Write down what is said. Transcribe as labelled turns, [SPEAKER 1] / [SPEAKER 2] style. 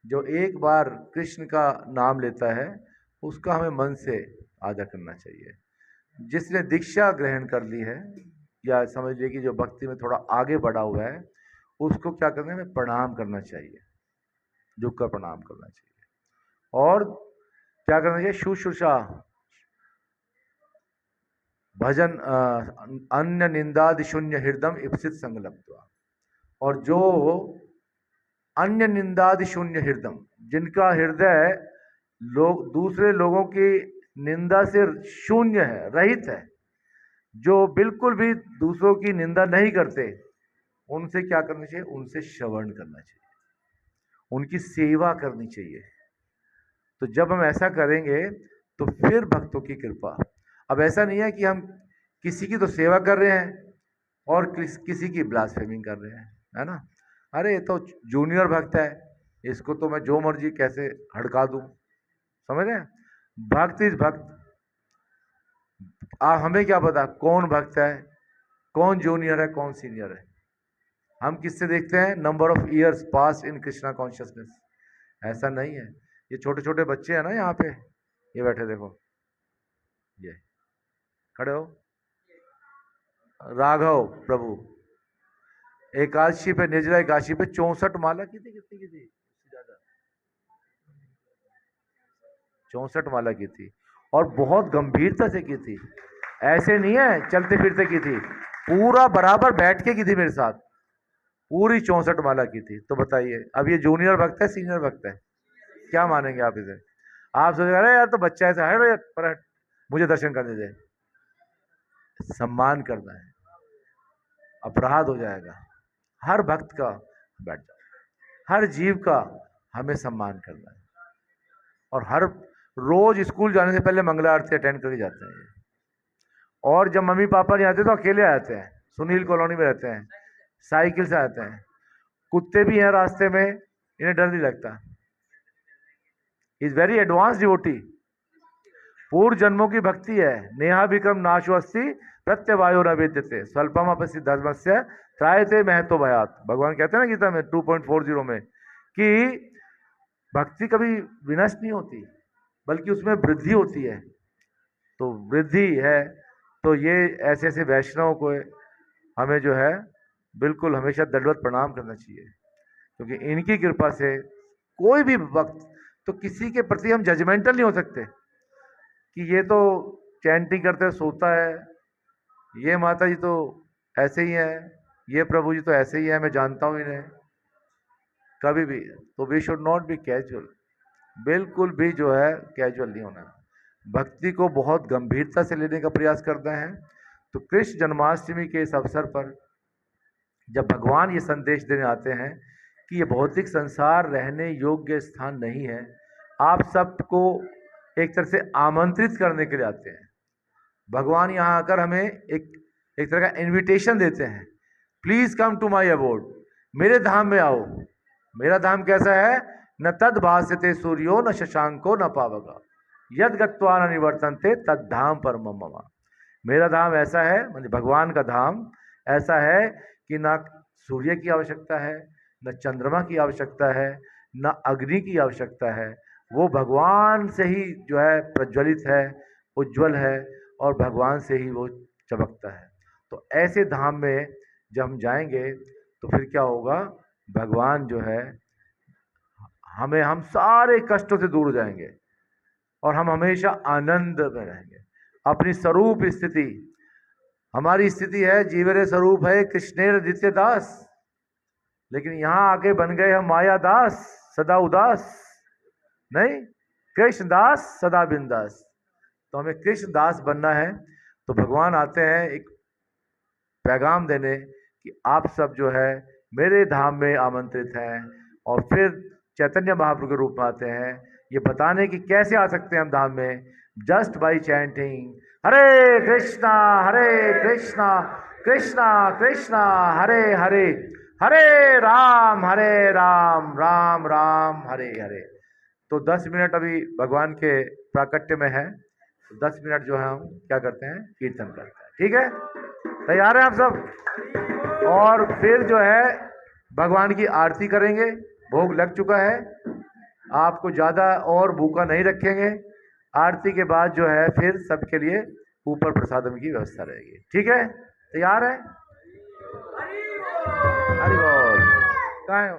[SPEAKER 1] जो एक बार कृष्ण का नाम लेता है उसका हमें मन से आदर करना चाहिए। जिसने दीक्षा ग्रहण कर ली है या समझ लीजिए कि जो भक्ति में थोड़ा आगे बढ़ा हुआ है, उसको क्या करना है, हमें प्रणाम करना चाहिए, झुक कर प्रणाम करना चाहिए। और क्या करना चाहिए, शुश्रूषा भजन अन्य निंदादि शून्य हृदय इप्सित संगलब्ध्वा। और जो अन्य निंदादि शून्य हृदय, जिनका हृदय लोग दूसरे लोगों की निंदा से शून्य है, रहित है, जो बिल्कुल भी दूसरों की निंदा नहीं करते, उनसे क्या करना चाहिए, उनसे श्रवण करना चाहिए, उनकी सेवा करनी चाहिए। तो जब हम ऐसा करेंगे तो फिर भक्तों की कृपा। अब ऐसा नहीं है कि हम किसी की तो सेवा कर रहे हैं और किसी की ब्लास्फेमिंग कर रहे हैं, है ना। अरे ये तो जूनियर भक्त है, इसको तो मैं जो मर्जी कैसे हड़का दूं, समझ रहे हैं। भक्त इज भक्त। आप हमें क्या पता कौन भक्त है, कौन जूनियर है, कौन सीनियर है। हम किससे देखते हैं, number of years pass in Krishna consciousness. ऐसा नहीं है। ये छोटे छोटे बच्चे हैं ना यहाँ पे, ये बैठे देखो, ये खड़े हो, राघव प्रभु एकादशी पे, निर्जला एकादशी पे 64 माला की थी, कितनी की थी, ज्यादा 64 माला की थी, और बहुत गंभीरता से की थी। ऐसे नहीं है चलते फिरते की थी, पूरा बराबर बैठ के की थी मेरे साथ, पूरी 64 माला की थी। तो बताइए अब ये जूनियर भक्त है सीनियर भक्त है, क्या मानेंगे आप इसे। आप सोचेंगे अरे यार तो बच्चा ऐसा है, पर मुझे दर्शन करने दे। सम्मान करना है, अपराध हो जाएगा। हर भक्त का, बैठ जाओ, हर जीव का हमें सम्मान करना है। और हर रोज स्कूल जाने से पहले मंगला आरती अटेंड करके जाते हैं ये। और जब मम्मी पापा नहीं आते तो अकेले आते हैं, सुनील कॉलोनी में रहते हैं, साइकिल से आते हैं। कुत्ते भी हैं रास्ते में, इन्हें डर नहीं लगता। इज वेरी एडवांस डिवोटी, पूर्व जन्मों की भक्ति है। नेहा विक्रम नाशवस्ती प्रत्यवायो न विद्यते स्वल्पम अपसि धर्मस्य त्रायते महतो भयात। भगवान कहते हैं ना गीता में 2.40 में कि भक्ति कभी विनष्ट नहीं होती, बल्कि उसमें वृद्धि होती है। तो वृद्धि है, तो ये ऐसे ऐसे वैष्णव को हमें जो है बिल्कुल हमेशा दंडवत प्रणाम करना चाहिए, क्योंकि इनकी कृपा से कोई भी वक्त, तो किसी के प्रति हम जजमेंटल नहीं हो सकते कि ये तो चैंटिंग करते सोता है, ये माता जी तो ऐसे ही है, ये प्रभु जी तो ऐसे ही है, मैं जानता हूँ इन्हें, कभी भी। तो we should not be casual, बिल्कुल भी जो है कैजुअल नहीं होना। भक्ति को बहुत गंभीरता से लेने का प्रयास करना है। तो कृष्ण जन्माष्टमी के इस अवसर पर जब भगवान ये संदेश देने आते हैं कि ये भौतिक संसार रहने योग्य स्थान नहीं है, आप सबको एक तरह से आमंत्रित करने के लिए आते हैं। भगवान यहाँ आकर हमें एक तरह का इनविटेशन देते हैं, please come to my abode, मेरे धाम में आओ। मेरा धाम कैसा है, न तद भास्यते सूर्यो न शशांको न पावका यद गत्वा न निवर्तन्ते तद धाम परमम मम। मेरा धाम ऐसा है, मतलब भगवान का धाम ऐसा है कि ना सूर्य की आवश्यकता है, न चंद्रमा की आवश्यकता है, न अग्नि की आवश्यकता है। वो भगवान से ही जो है प्रज्वलित है, उज्जवल है, और भगवान से ही वो चमकता है। तो ऐसे धाम में जब हम जाएंगे तो फिर क्या होगा, भगवान जो है हम सारे कष्टों से दूर हो जाएंगे और हम हमेशा आनंद में रहेंगे। अपनी स्वरूप स्थिति, हमारी स्थिति है जीवरे स्वरूप है कृष्णेर नित्य दास, लेकिन यहां आके बन गए हम माया दास सदा उदास। नहीं, कृष्ण दास सदा बिंदास। तो हमें कृष्ण दास बनना है। तो भगवान आते हैं एक पैगाम देने कि आप सब जो है मेरे धाम में आमंत्रित हैं, और फिर चैतन्य महाप्रभु के रूप में आते हैं ये बताने कि कैसे आ सकते हैं हम धाम में, जस्ट बाई चैंटिंग हरे कृष्णा कृष्णा कृष्णा हरे हरे, हरे राम राम राम हरे हरे। तो 10 मिनट अभी भगवान के प्राकट्य में है, तो 10 मिनट जो है हम क्या करते हैं, कीर्तन करते हैं। ठीक है, तैयार हैं आप सब। और फिर जो है भगवान की आरती करेंगे, भोग लग चुका है, आपको ज़्यादा और भूखा नहीं रखेंगे। आरती के बाद जो है फिर सबके लिए ऊपर प्रसादम की व्यवस्था रहेगी। ठीक है, तैयार है? हरि बोल। कहाँ है?